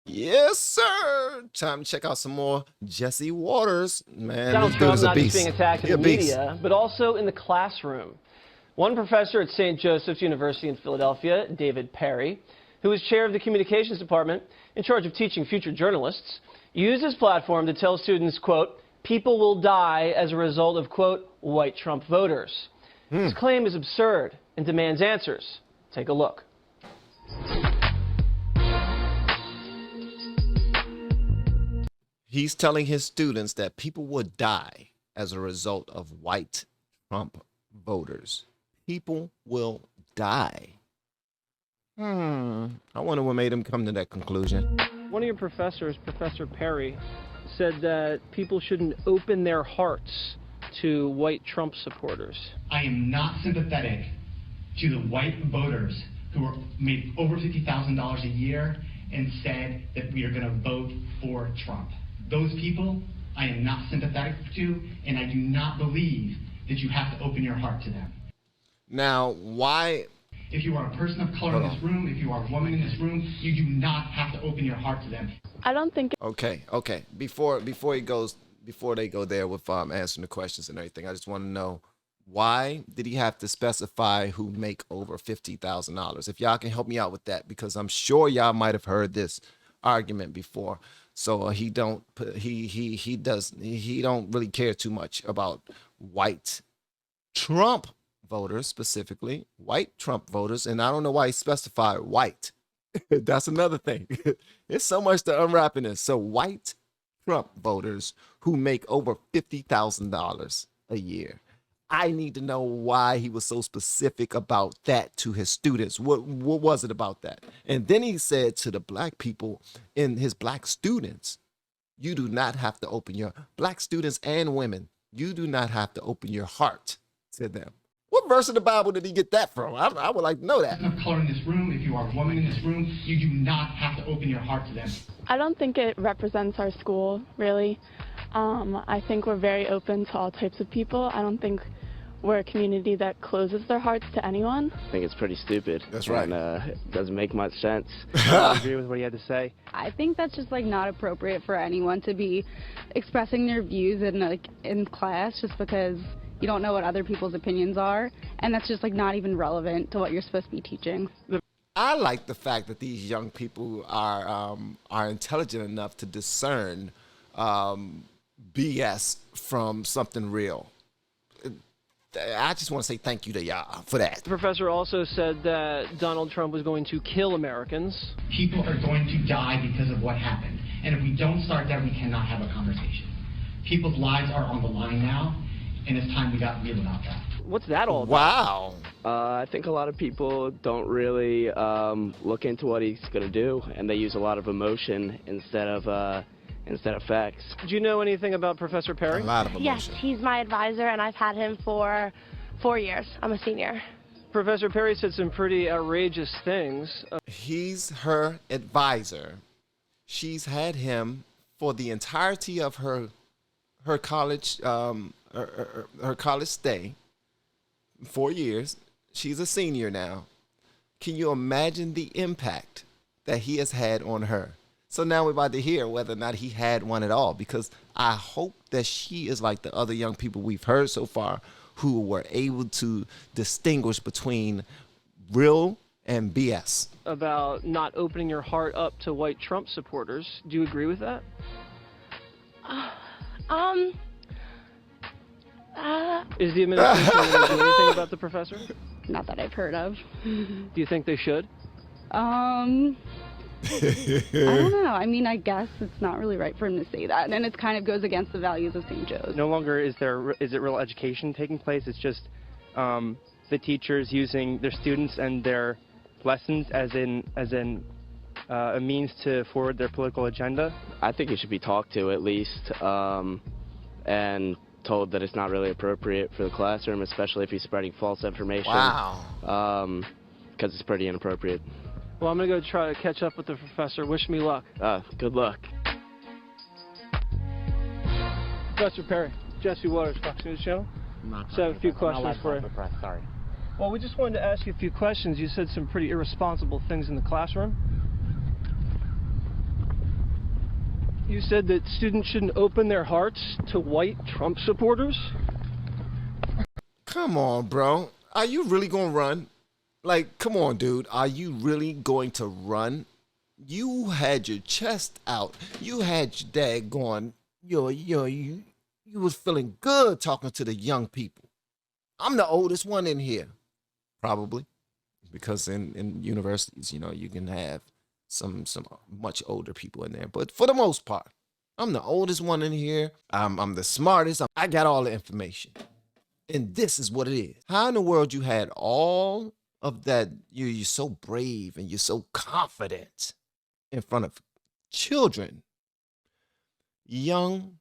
Yes, sir. Time to check out some more Jesse Waters. Man, Donald this dude Trump is a not beast. just being attacked in He the a beast. media, but also in the classroom. One professor at St. Joseph's University in Philadelphia, David Perry, who is chair of the communications department in charge of teaching future journalists, used his platform to tell students, quote, people will die as a result of, quote, white Trump voters. His claim is absurd and demands answers. Take a look. He's telling his students that people would die as a result of white Trump voters. People will die. I wonder what made him come to that conclusion. One of your professors, Professor Perry, said that people shouldn't open their hearts to white Trump supporters. I am not sympathetic to the white voters who made over $50,000 a year and said that we are going to vote for Trump. Those people I am not sympathetic to, and I do not believe that you have to open your heart to them. Now, why? If you are a person of color in this room, if you are a woman in this room, you do not have to open your heart to them. I don't think. Okay. Before they go there with answering the questions and everything, I just want to know, why did he have to specify who make over $50,000? If y'all can help me out with that, because I'm sure y'all might have heard this argument before. So he don't really care too much about white Trump voters, specifically white Trump voters, and I don't know why he specified white. That's another thing. There's so much to unwrap in this. So white Trump voters who make over $50,000 a year. I need to know why he was so specific about that to his students. What was it about that? And then he said to the black people and his black students, you do not have to open your black students and women. You do not have to open your heart to them. What verse of the Bible did he get that from? I would like to know that. Of color in this room, if you are a woman in this room, you do not have to open your heart to them. I don't think it represents our school, really. I think we're very open to all types of people. I don't think we're a community that closes their hearts to anyone. I think it's pretty stupid. That's right. And it doesn't make much sense. I agree with what he had to say. I think that's just like not appropriate for anyone to be expressing their views in class just because you don't know what other people's opinions are, and that's just like not even relevant to what you're supposed to be teaching. I like the fact that these young people are intelligent enough to discern BS from something real. I just want to say thank you to y'all for that. The professor also said that Donald Trump was going to kill Americans. People are going to die because of what happened. And if we don't start that, we cannot have a conversation. People's lives are on the line now, and it's time we got real about that. What's that all about? Wow. I think a lot of people don't really look into what he's going to do, and they use a lot of emotion instead of facts. Do you know anything about Professor Perry? A lot of emotion. Yes, he's my advisor, and I've had him for 4 years. I'm a senior. Professor Perry said some pretty outrageous things. He's her advisor. She's had him for the entirety of her college her college stay. 4 years. She's a senior now. Can you imagine the impact that he has had on her? So now we're about to hear whether or not he had one at all, because I hope that she is like the other young people we've heard so far who were able to distinguish between real and BS. About not opening your heart up to white Trump supporters. Do you agree with that? Is the administration going to do anything about the professor? Not that I've heard of. Do you think they should? I don't know. I mean, I guess it's not really right for him to say that, and it kind of goes against the values of St. Joe's. No longer is it real education taking place. It's just the teachers using their students and their lessons as a means to forward their political agenda. I think he should be talked to at least, and told that it's not really appropriate for the classroom, especially if he's spreading false information. Wow. Because it's pretty inappropriate. Well, I'm going to go try to catch up with the professor. Wish me luck. Good luck. Professor Perry, Jesse Waters, Fox News Channel. So I have a few questions for you. Sorry. Well, we just wanted to ask you a few questions. You said some pretty irresponsible things in the classroom. you said that students shouldn't open their hearts to white Trump supporters? Come on, bro. Are you really going to run? Like, come on, dude. Are you really going to run? You had your chest out. You had your dad going, you was feeling good talking to the young people. I'm the oldest one in here. Probably. Because in universities, you know, you can have some much older people in there. But for the most part, I'm the oldest one in here. I'm the smartest. I got all the information. And this is what it is. How in the world you had all of that? You're so brave and you're so confident in front of children, young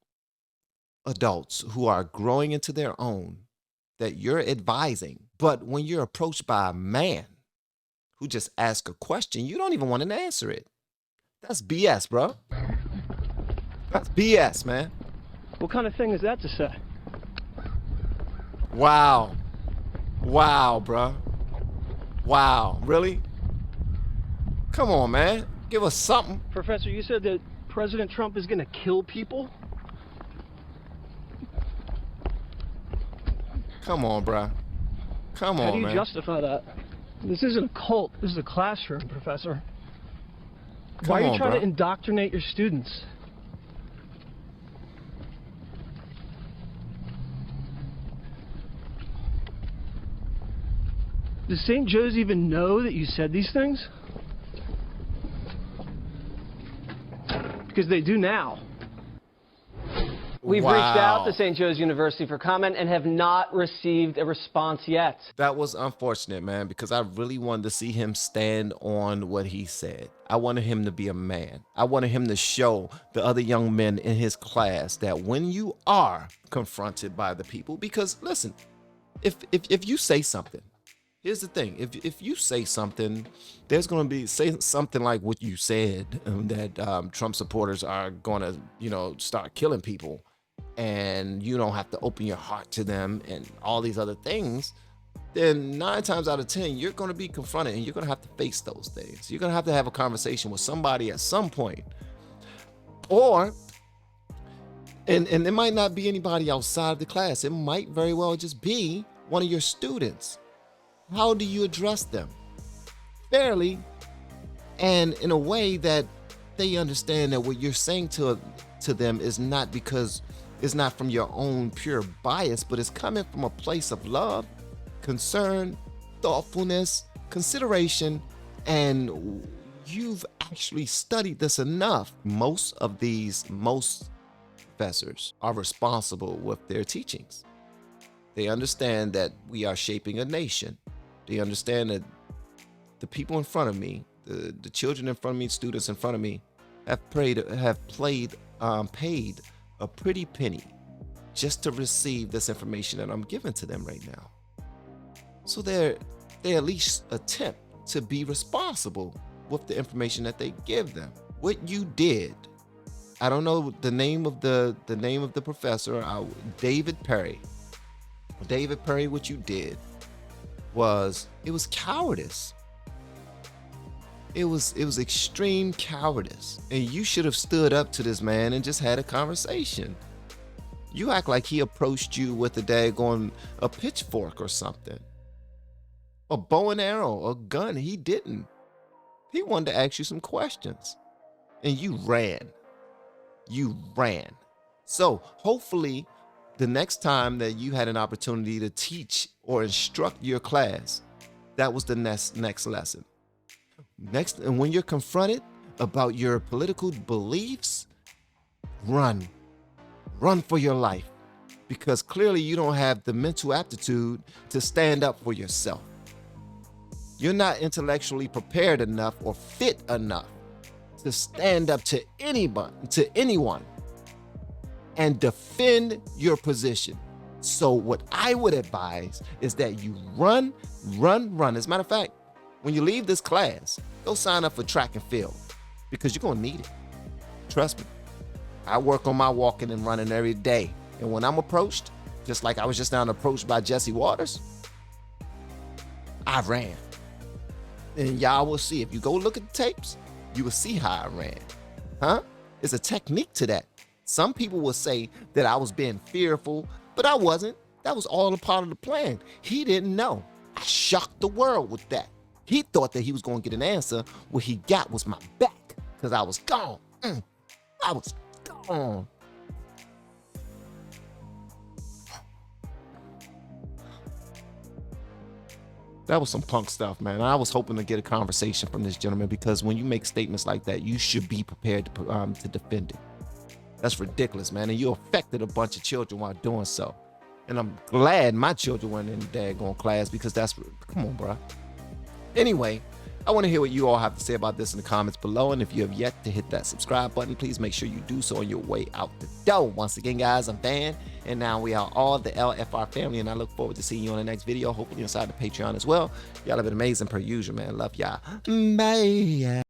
adults who are growing into their own, that you're advising. But when you're approached by a man who just asks a question, you don't even want to answer it. That's BS, bro. That's BS, man. What kind of thing is that to say? Wow. Wow, bro. Wow. Really? Come on, man. Give us something. Professor, you said that President Trump is going to kill people? Come on, bro. Come on, man. How do you justify that? This isn't a cult. This is a classroom, Professor. Why are you trying to indoctrinate your students? Does St. Joe's even know that you said these things? Because they do now. We've reached out to St. Joe's University for comment and have not received a response yet. That was unfortunate, man, because I really wanted to see him stand on what he said. I wanted him to be a man. I wanted him to show the other young men in his class that when you are confronted by the people, because listen, if you say something, here's the thing. If you say something, there's going to be, say something like what you said, that Trump supporters are going to, you know, start killing people and you don't have to open your heart to them and all these other things, then 9 times out of 10, you're going to be confronted and you're going to have to face those things. You're going to have a conversation with somebody at some point. Or, and it might not be anybody outside of the class. It might very well just be one of your students. How do you address them? Fairly, and in a way that they understand that what you're saying to them is not because it's not from your own pure bias, but it's coming from a place of love, concern, thoughtfulness, consideration, and you've actually studied this enough. Most professors are responsible with their teachings. They understand that we are shaping a nation. They understand that the people in front of me, the children in front of me, students in front of me, have paid a pretty penny just to receive this information that I'm giving to them right now. So they at least attempt to be responsible with the information that they give them. What you did, I don't know the name of the professor, David Perry. David Perry, what you did was cowardice. It was extreme cowardice. And you should have stood up to this man and just had a conversation. You act like he approached you with a pitchfork or something. A bow and arrow, a gun. He didn't. He wanted to ask you some questions. And you ran. You ran. So hopefully the next time that you had an opportunity to teach or instruct your class, that was the next lesson. Next, and when you're confronted about your political beliefs, run for your life, because clearly you don't have the mental aptitude to stand up for yourself. You're not intellectually prepared enough or fit enough to stand up to anyone and defend your position. So what I would advise is that you run. As a matter of fact, when you leave this class, go sign up for track and field, because you're going to need it. Trust me. I work on my walking and running every day. And when I'm approached, just like I was just now approached by Jesse Waters, I ran. And y'all will see. If you go look at the tapes, you will see how I ran. Huh? It's a technique to that. Some people will say that I was being fearful, but I wasn't. That was all a part of the plan. He didn't know. I shocked the world with that. He thought that he was going to get an answer. What he got was my back, because I was gone. I was gone. That was some punk stuff, man. I was hoping to get a conversation from this gentleman, because when you make statements like that, you should be prepared to defend it. That's ridiculous, man. And you affected a bunch of children while doing so. And I'm glad my children weren't in the daggone class, because that's, come on, bro. Anyway, I want to hear what you all have to say about this in the comments below. And if you have yet to hit that subscribe button, please make sure you do so on your way out the door. Once again, guys, I'm Van, and now we are all the LFR family, and I look forward to seeing you on the next video, hopefully inside the Patreon as well. Y'all have been amazing per usual, man. Love y'all. Bye.